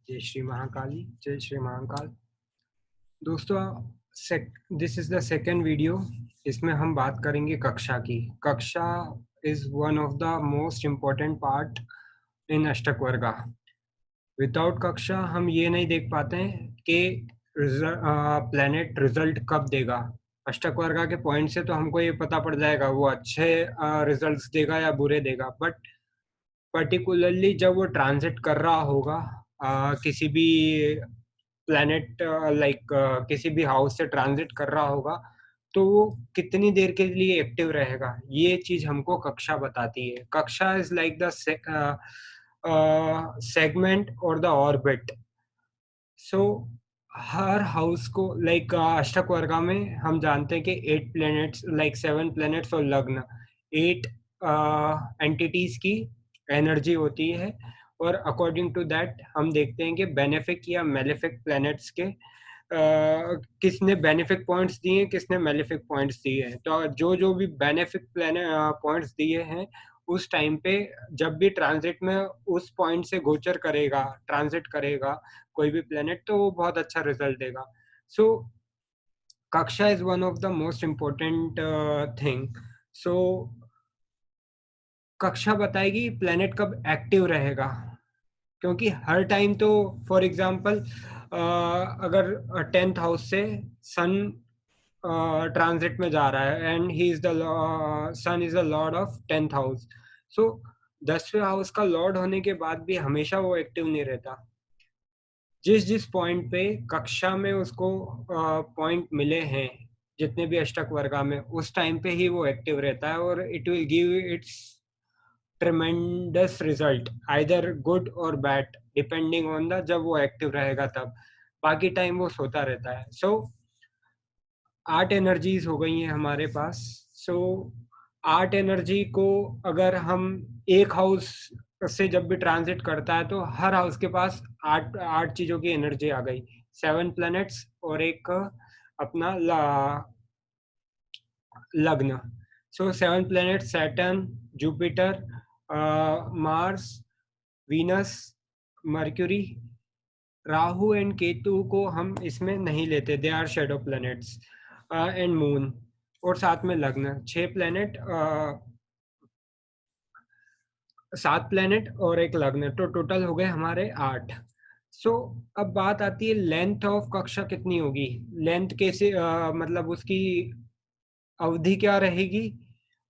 जय श्री महाकाली, जय श्री महाकाल। दोस्तों, this is the second video. इसमें हम बात करेंगे कक्षा की। कक्षा is one of the most important part in अष्टक वर्गा। विदाउट कक्षा हम ये नहीं देख पाते हैं कि प्लेनेट रिजल्ट कब देगा। अष्टक वर्गा के पॉइंट से तो हमको ये पता पड़ जाएगा वो अच्छे रिजल्ट्स देगा या बुरे देगा, बट पर्टिकुलरली जब वो ट्रांजिट कर रहा होगा किसी भी प्लैनेट, किसी भी हाउस से ट्रांजिट कर रहा होगा, तो वो कितनी देर के लिए एक्टिव रहेगा, ये चीज हमको कक्षा बताती है। कक्षा इज लाइक द सेगमेंट और the orbit. So her house को अष्टक वर्गा में हम जानते हैं कि 8 प्लैनेट्स, 7 प्लैनेट्स और लग्न, 8 एंटिटीज की एनर्जी होती है। और अकॉर्डिंग टू दैट हम देखते हैं कि बेनिफिक या मेलेफिक प्लैनेट्स के किसने बेनिफिक पॉइंट्स दिए हैं, किसने मेलेफिक पॉइंट्स दिए हैं। तो जो जो भी बेनिफिक पॉइंट्स दिए हैं, उस टाइम पे जब भी ट्रांजिट में उस पॉइंट से गोचर करेगा, ट्रांजिट करेगा कोई भी प्लेनेट, तो वो बहुत अच्छा रिजल्ट देगा। सो कक्षा is one of the most important thing. So कक्षा बताएगी प्लेनेट कब एक्टिव रहेगा, क्योंकि हर टाइम तो फॉर एग्जांपल अगर 10th हाउस से सन ट्रांजिट में जा रहा है and he is the sun is the lord of 10th house. So 10वें हाउस का लॉर्ड होने के बाद भी हमेशा वो एक्टिव नहीं रहता। जिस जिस पॉइंट पे कक्षा में उसको पॉइंट मिले हैं, जितने भी अष्टक वर्गा में, उस टाइम पे ही वो एक्टिव रहता है और it will give its ट्रेमेंडस result, either good और बैड, डिपेंडिंग ऑन द जब वो एक्टिव रहेगा तब। बाकी टाइम वो सोता रहता है। सो 8 एनर्जीज हो गई हैं हमारे पास। सो 8 एनर्जी को अगर हम एक हाउस से जब भी ट्रांजिट करता है तो हर हाउस के पास 8 चीजों की एनर्जी आ गई। 7 प्लैनेट्स और एक अपना लग्न। So 7 planet Saturn, Jupiter, Mars, Venus, Mercury, Rahu and Ketu को हम इसमें नहीं लेते, they are shadow planets, and moon, और साथ में लग्न। 6 प्लैनेट, 7 प्लैनेट और एक लग्न, तो टोटल हो गए हमारे 8। सो अब बात आती है लेंथ ऑफ कक्षा कितनी होगी। लेंथ कैसे, मतलब उसकी अवधि क्या रहेगी,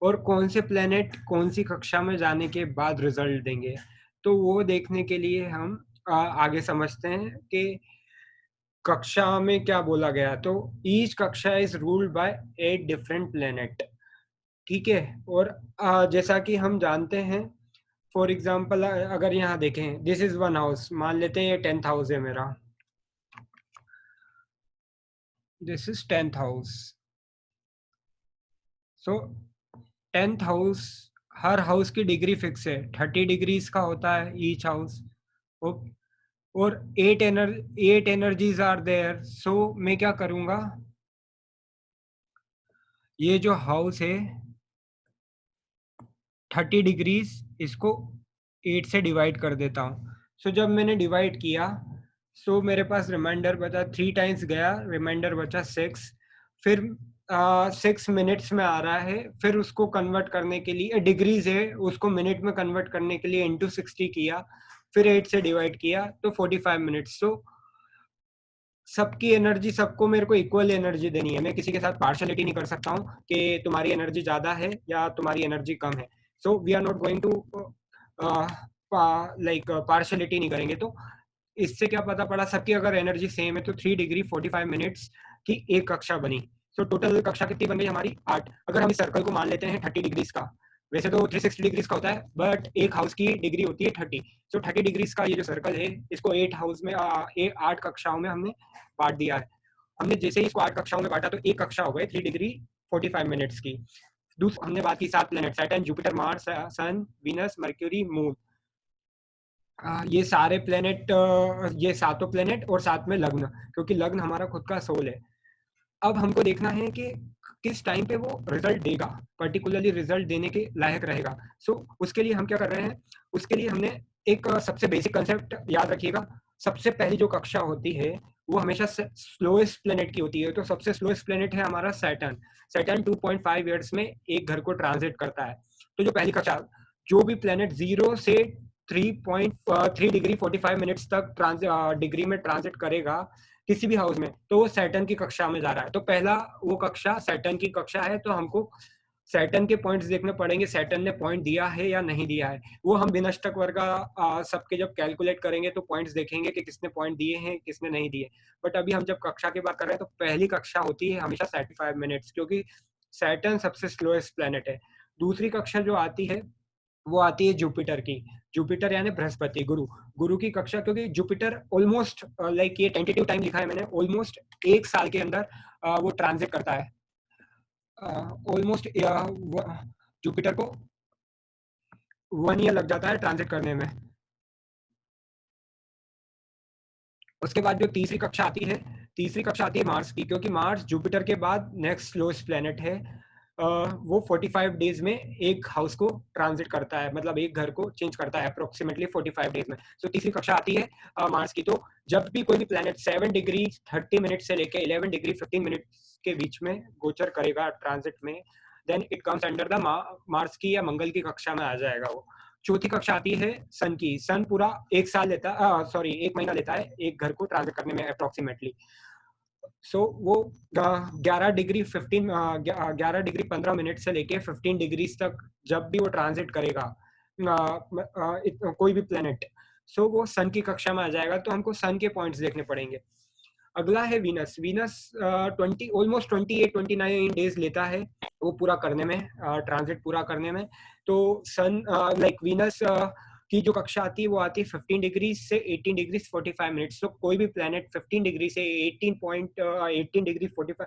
और कौन से प्लेनेट कौन सी कक्षा में जाने के बाद रिजल्ट देंगे। तो वो देखने के लिए हम आगे समझते हैं कि कक्षा में क्या बोला गया। तो ईच कक्षा is ruled by 8 different planet. ठीक है। और जैसा कि हम जानते हैं, फॉर एग्जाम्पल अगर यहाँ देखें, दिस इज वन हाउस, मान लेते हैं ये 10th हाउस है मेरा, this is 10th house. So 10th house, her house की डिग्री फिक्स है, 30 डिग्रीज का होता है ईच हाउस। और 8 एनर्जीज आर देयर। सो मैं क्या करूंगा, ये जो हाउस है 30 डिग्रीज, इसको 8 से डिवाइड कर देता हूँ। सो जब मैंने डिवाइड किया, सो मेरे पास रिमाइंडर बचा, 3 टाइम्स गया, रिमाइंडर बचा 6। फिर 6 मिनट्स में आ रहा है, फिर उसको कन्वर्ट करने के लिए, डिग्रीज है उसको मिनट में कन्वर्ट करने के लिए इंटू 60 किया, फिर 8 से डिवाइड किया, तो 45 मिनट्स। तो सबकी एनर्जी, सबको मेरे को इक्वल एनर्जी देनी है। मैं किसी के साथ पार्शलिटी नहीं कर सकता हूँ कि तुम्हारी एनर्जी ज्यादा है या तुम्हारी एनर्जी कम है। So we are not going to partiality नहीं करेंगे। तो इससे क्या पता पड़ा, सबकी अगर एनर्जी सेम है तो 3 डिग्री 45 मिनट्स की एक कक्षा बनी। सो टोटल कक्षा कितनी बन गई हमारी, 8। अगर हम इस सर्कल को मान लेते हैं 30 डिग्रीज का, वैसे तो 360 डिग्रीज का होता है, बट एक हाउस की डिग्री होती है 30। सो 30 डिग्रीज का ये जो सर्कल है, इसको 8 हाउस में 8 कक्षाओं में हमने बांट दिया है। हमने जैसे ही इसको 8 कक्षाओं में बांटा तो एक कक्षा हो गई 3 डिग्री 45 मिनट्स की। दूसरा हमने बात की 7 प्लैनेट, सैटर्न, जुपिटर, मार्स, सन, वीनस, मर्क्यूरी, मून। ये सारे प्लेनेट, ये सातों प्लेनेट और साथ में लग्न, क्योंकि लग्न हमारा खुद का सोल है। अब हमको देखना है कि किस टाइम पे वो रिजल्ट देगा, पर्टिकुलरली रिजल्ट देने के लायक रहेगा। सो उसके लिए हम क्या कर रहे हैं, उसके लिए हमने एक सबसे बेसिक कंसेप्ट याद रखिएगा, सबसे पहली जो कक्षा होती है वो हमेशा स्लोएस्ट प्लेनेट की होती है। तो सबसे स्लोएस्ट प्लेनेट है हमारा सैटर्न। सैटर्न 2.5 ईयर्स में एक घर को ट्रांजिट करता है। तो जो पहली कक्षा, जो भी प्लेनेट 0 से 3.3 डिग्री 45 मिनट्स तक डिग्री में ट्रांजिट करेगा किसी भी हाउस में, तो वो सैटर्न की कक्षा में जा रहा है। तो पहला वो कक्षा सैटर्न की कक्षा है, तो हमको सैटर्न के पॉइंट्स देखने पड़ेंगे, सैटर्न ने पॉइंट दिया है या नहीं दिया है। वो हम विनष्टक वर्ग सबके जब कैलकुलेट करेंगे तो पॉइंट्स देखेंगे कि किसने पॉइंट दिए हैं, किसने नहीं दिए। बट अभी हम जब कक्षा की बात कर रहे हैं तो पहली कक्षा होती है हमेशा 35 मिनट्स, क्योंकि सैटर्न सबसे स्लोएस्ट प्लेनेट है। दूसरी कक्षा जो आती है वो आती है जुपिटर की। जुपिटर यानी बृहस्पति, गुरु। गुरु की कक्षा, क्योंकि जुपिटर ऑलमोस्ट लाइक ये टेंटेटिव टाइम लिखा है मैंने, ऑलमोस्ट 1 साल के अंदर वो ट्रांजिट करता है। ऑलमोस्ट जुपिटर को 1 ईयर लग जाता है ट्रांजिट करने में। उसके बाद जो तीसरी कक्षा आती है मार्स की, क्योंकि मार्स जुपिटर के बाद नेक्स्ट स्लोएस्ट प्लेनेट है। वो 45 डेज में एक हाउस को ट्रांजिट करता है, मतलब एक घर को चेंज करता है अप्रोक्सीमेटली 45 डेज में। तो तीसरी कक्षा आती है मार्स की। तो जब भी कोई भी प्लेनेट 7 डिग्री 30 मिनट से लेकर 11 डिग्री 15 मिनट के बीच में गोचर करेगा ट्रांजिट में, then it comes under the Mars की या मंगल की कक्षा में आ जाएगा वो। चौथी कक्षा आती है सन की। सन पूरा 1 साल लेता है, सॉरी 1 महीना लेता है एक घर को ट्रांजिट करने में अप्रोक्सीमेटली। सो वो 11 डिग्री 15 मिनट से लेके 15 डिग्री तक जब भी वो ट्रांजिट करेगा कोई भी प्लेनेट, सो वो सन की कक्षा में आ जाएगा। तो हमको सन के पॉइंट्स देखने पड़ेंगे। अगला है वीनस। वीनस 28-29 डेज लेता है वो पूरा करने में, ट्रांजिट पूरा करने में। तो सन लाइक वीनस की जो कक्षा आती है वो आती है 15 डिग्री से 18 डिग्री 45 मिनट्स। तो कोई भी प्लेनेट 15 डिग्री से 18 डिग्री 45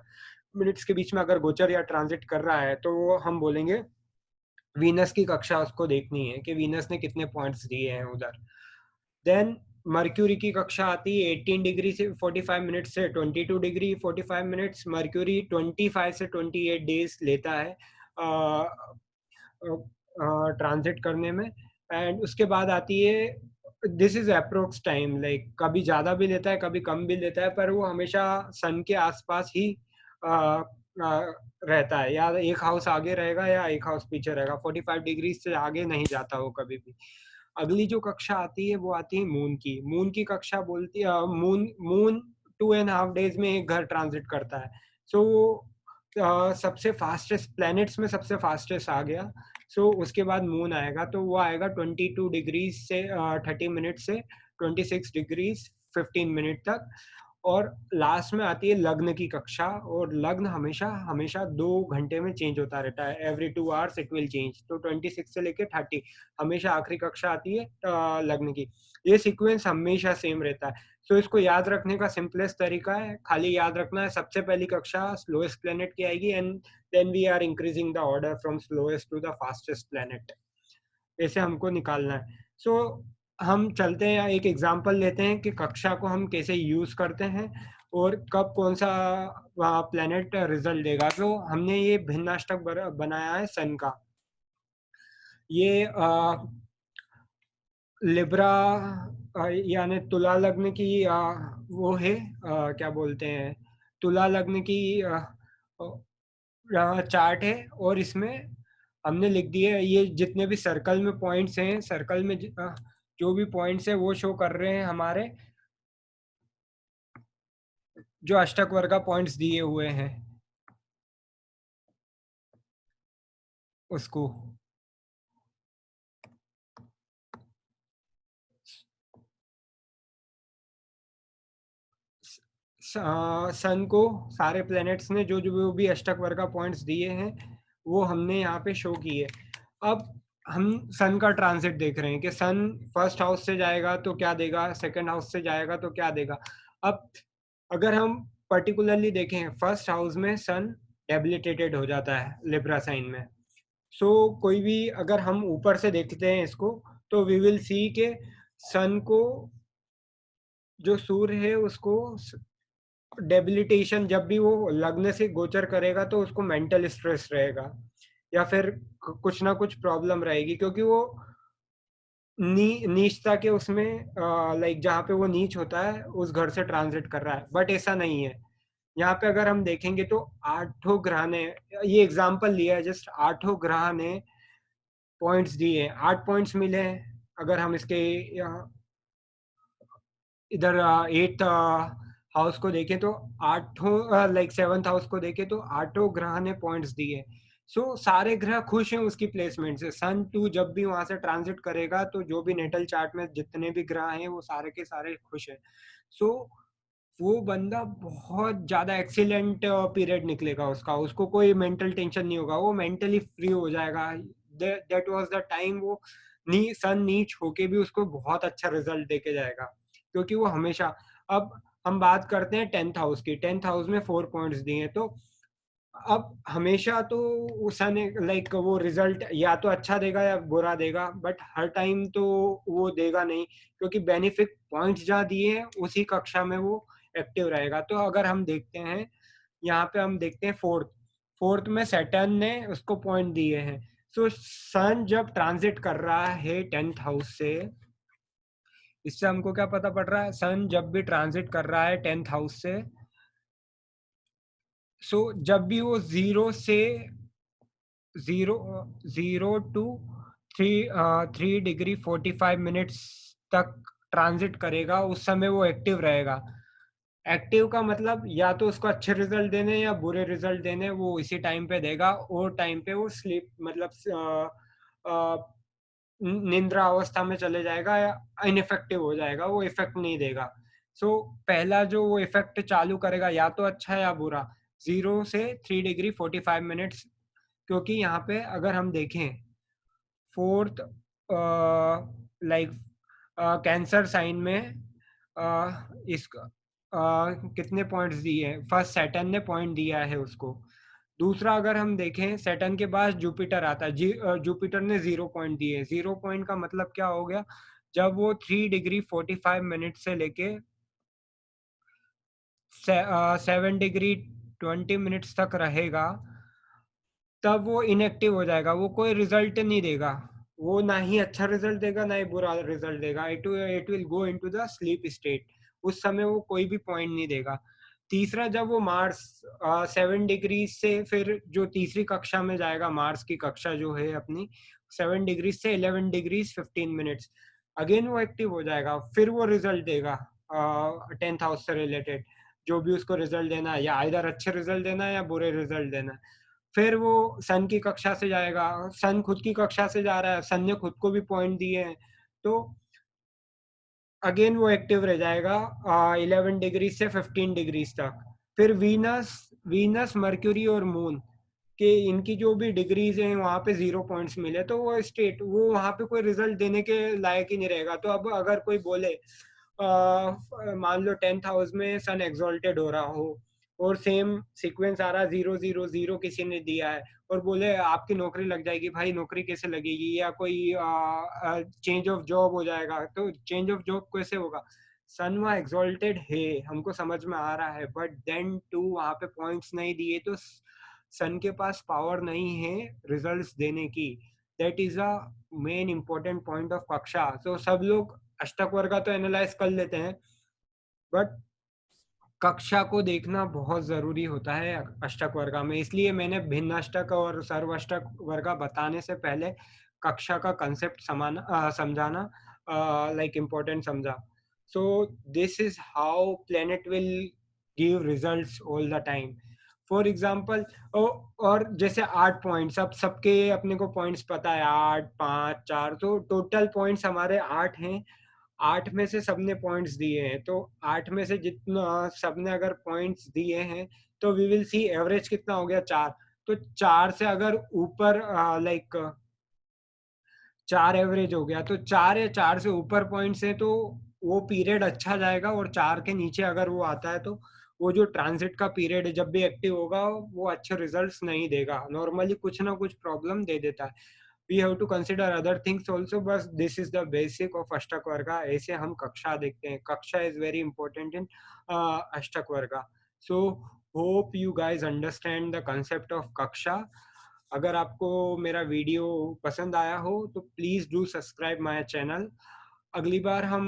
मिनट्स के बीच में अगर गोचर या ट्रांजिट कर रहा है तो हम बोलेंगे वीनस की कक्षा उसको देखनी है कि वीनस ने कितने पॉइंट्स दिए हैं उधर। देन मर्क्यूरी की कक्षा आती है 18 डिग्री से 45 मिनट से 22 डिग्री 45 मिनट्स। मर्क्यूरी 25 से 28 डेज लेता है ट्रांजिट करने में। एंड उसके बाद आती है, this is approx time, like कभी ज्यादा भी लेता है कभी कम भी लेता है, पर वो हमेशा सन के आसपास ही रहता है, या एक हाउस आगे रहेगा या एक हाउस पीछे रहेगा। 45 डिग्री से आगे नहीं जाता वो कभी भी। अगली जो कक्षा आती है वो आती है मून की। मून की कक्षा बोलती है मून मून 2.5 डेज में एक घर ट्रांजिट करता है। सो सबसे फास्टेस्ट प्लैनेट्स में सबसे फास्टेस्ट आ गया। सो उसके बाद मून आएगा, तो वो आएगा 22 डिग्री से 30 मिनट से 26 डिग्री 15 मिनट तक। और लास्ट में आती है लग्न की कक्षा, और लग्न हमेशा हमेशा 2 घंटे में चेंज होता रहता है। Every 2 hours it will change. तो 26 से लेके 30 हमेशा आखिरी कक्षा आती है लग्न की। ये सीक्वेंस हमेशा सेम रहता है। सो इसको याद रखने का सिंपलेस्ट तरीका है, खाली याद रखना है सबसे पहली कक्षा स्लोएस्ट प्लेनेट की आएगी, and then we are increasing the order from slowest to the fastest planet. ऐसे हमको निकालना है। सो हम चलते हैं, एक एग्जांपल लेते हैं कि कक्षा को हम कैसे यूज करते हैं और कब कौन सा प्लेनेट रिजल्ट देगा। तो हमने ये भिन्नाष्टक बनाया है सन का। ये लिब्रा यानी तुला लग्न की वो है, क्या बोलते हैं, तुला लग्न की चार्ट है। और इसमें हमने लिख दिए ये जितने भी सर्कल में पॉइंट्स हैं, सर्कल में जो भी पॉइंट्स है वो शो कर रहे हैं हमारे जो अष्टक वर्ग पॉइंट्स दिए हुए हैं उसको। सन को सारे प्लैनेट्स ने जो जो भी अष्टक वर्ग पॉइंट्स दिए हैं वो हमने यहाँ पे शो किए। अब हम सन का ट्रांजिट देख रहे हैं कि सन फर्स्ट हाउस से जाएगा तो क्या देगा, सेकंड हाउस से जाएगा तो क्या देगा। अब अगर हम पर्टिकुलरली देखें फर्स्ट हाउस में सन डेबिलिटेटेड हो जाता है लिब्रा साइन में। सो कोई भी अगर हम ऊपर से देखते हैं इसको तो वी विल सी के सन को, जो सूर्य है उसको डेबिलिटेशन, जब भी वो लग्न से गोचर करेगा तो उसको मेंटल स्ट्रेस रहेगा या फिर कुछ ना कुछ प्रॉब्लम रहेगी, क्योंकि वो नीचता के उसमें लाइक जहाँ पे वो नीच होता है उस घर से ट्रांजिट कर रहा है, बट ऐसा नहीं है। यहाँ पे अगर हम देखेंगे तो आठों ग्रह ने, ये एग्जांपल लिया है जस्ट, आठों ग्रह ने पॉइंट्स दिए, 8 पॉइंट्स मिले हैं। अगर हम इसके इधर 8th हाउस को देखें तो आठों लाइक 7th हाउस को देखें तो आठों ग्रह ने पॉइंट्स दिए। सो सारे ग्रह खुश हैं उसकी प्लेसमेंट से। सन 2 जब भी वहां से ट्रांजिट करेगा तो जो भी नेटल चार्ट में जितने भी ग्रह हैं वो सारे के सारे खुश हैं। सो वो बंदा बहुत ज्यादा एक्सीलेंट पीरियड निकलेगा उसका, उसको कोई मेंटल टेंशन नहीं होगा, वो मेंटली फ्री हो जाएगा। दैट वाज द टाइम वो सन नीच होके भी उसको बहुत अच्छा रिजल्ट देके जाएगा, क्योंकि वो हमेशा। अब हम बात करते हैं 10th हाउस की। 10th हाउस में 4 पॉइंट्स दिए हैं, तो अब हमेशा तो सन लाइक वो रिजल्ट या तो अच्छा देगा या बुरा देगा, बट हर टाइम तो वो देगा नहीं, क्योंकि बेनिफिट पॉइंट्स जहाँ दिए हैं उसी कक्षा में वो एक्टिव रहेगा। तो अगर हम देखते हैं, यहाँ पे हम देखते हैं फोर्थ, फोर्थ में सैटर्न ने उसको पॉइंट दिए हैं। सो सन जब ट्रांजिट कर रहा है 10th हाउस से, इससे हमको क्या पता पड़ रहा है, सन जब भी ट्रांजिट कर रहा है 10th हाउस से, सो जब भी वो zero zero two three 3 degree 45 minutes तक ट्रांजिट करेगा, उस समय वो एक्टिव रहेगा। एक्टिव का मतलब या तो उसको अच्छे रिजल्ट देने या बुरे रिजल्ट देने, वो इसी टाइम पे देगा, और टाइम पे वो स्लीप मतलब निंद्रा अवस्था में चले जाएगा या इनइफेक्टिव हो जाएगा, वो इफेक्ट नहीं देगा। सो पहला जो वो इफेक्ट चालू करेगा या तो अच्छा या बुरा, 0 से 3 डिग्री 45 मिनट्स। क्योंकि यहाँ पे अगर हम देखें फोर्थ लाइक कैंसर साइन में इस कितने पॉइंट्स दिए हैं, फर्स्ट सैटर्न ने पॉइंट दिया है उसको। दूसरा अगर हम देखें सैटर्न के बाद जुपिटर आता है, जुपिटर ने 0 पॉइंट दिए। 0 पॉइंट का मतलब क्या हो गया, जब वो 3 डिग्री 45 मिनट से लेके 7 डिग्री 20 मिनट्स तक रहेगा, तब वो इनएक्टिव हो जाएगा, वो कोई रिजल्ट नहीं देगा। वो ना ही अच्छा रिजल्ट देगा ना ही बुरा रिजल्ट देगा, it will go into the sleep state. उस समय वो कोई भी पॉइंट नहीं देगा। तीसरा, जब वो मार्स 7 डिग्री से फिर जो तीसरी कक्षा में जाएगा, मार्स की कक्षा जो है अपनी, 7 डिग्री से 11 डिग्री 15 मिनट्स, अगेन वो एक्टिव हो जाएगा, फिर वो रिजल्ट देगा 10th हाउस से रिलेटेड, जो भी उसको रिजल्ट देना है, या इधर अच्छे रिजल्ट देना है या बुरे रिजल्ट देना है। फिर वो सन की कक्षा से जाएगा, सन खुद की कक्षा से जा रहा है, सन ने खुद को भी पॉइंट दिए हैं, तो अगेन वो एक्टिव रह जाएगा 11 डिग्री से 15 डिग्रीज तक। फिर वीनस, मर्क्यूरी और मून के इनकी जो भी डिग्रीज हैं वहां पे 0 पॉइंट्स मिले, तो वो स्टेट वो वहां पे कोई रिजल्ट देने के लायक ही नहीं रहेगा। तो अब अगर कोई बोले मान लो 10th हाउस में सन एग्जॉल्टेड हो रहा हो और सेम सीक्वेंस आ रहा 0 0 0 किसी ने दिया है, और बोले आपकी नौकरी लग जाएगी, भाई नौकरी कैसे लगेगी, या कोई चेंज ऑफ जॉब हो जाएगा, तो चेंज ऑफ जॉब कैसे होगा, सन वहाँ एग्जॉल्टेड है, हमको समझ में आ रहा है, बट देन टू वहाँ पे पॉइंट्स नहीं दिए, तो सन के पास पावर नहीं है रिजल्ट्स देने की। That is a main important point of कक्षा। तो सब लोग अष्टक वर्ग का तो एनालाइज कर लेते हैं, बट कक्षा को देखना बहुत जरूरी होता है अष्टक वर्गा में। इसलिए मैंने भिन्न अष्टक और सर्वाष्टक वर्गा बताने से पहले कक्षा का कंसेप्ट समझाना लाइक इम्पोर्टेंट समझा। So this is how planet will give results all the time. For example, और जैसे 8 पॉइंट, सबके अपने को पॉइंट्स पता है, 8 5 4, तो टोटल पॉइंट्स हमारे 8 हैं। 8 में से सबने पॉइंट्स दिए हैं, तो 8 में से जितना सबने अगर पॉइंट्स दिए हैं, तो वी विल सी एवरेज कितना हो गया, 4। तो 4 से अगर ऊपर लाइक 4 एवरेज हो गया, तो 4 या 4 से ऊपर पॉइंट्स है तो वो पीरियड अच्छा जाएगा, और 4 के नीचे अगर वो आता है तो वो जो ट्रांजिट का पीरियड है जब भी एक्टिव होगा वो अच्छे रिजल्ट्स नहीं देगा, नॉर्मली कुछ ना कुछ प्रॉब्लम दे देता है। We have to consider other things also, बस this is the basic of अष्टक वर्गा। ऐसे हम कक्षा देखते हैं, कक्षा इज वेरी इंपॉर्टेंट इन अष्टक वर्गा। So hope you guys understand the concept of कक्षा। अगर आपको मेरा वीडियो पसंद आया हो तो please do subscribe my channel. अगली बार हम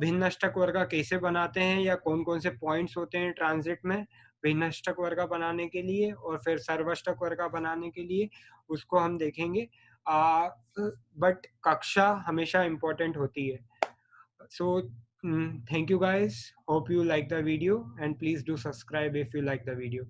भिन्न अष्टक वर्ग कैसे बनाते हैं या कौन-कौन से पॉइंट्स होते हैं ट्रांजिट में भिन्न अष्टक वर्ग बनाने के लिए और फिर सर्वाष्टक वर्ग बनाने के लिए, उसको हम देखेंगे। बट कक्षा हमेशा इम्पोर्टेंट होती है। So, thank you guys. Hope you like the video and please do subscribe if you like the video.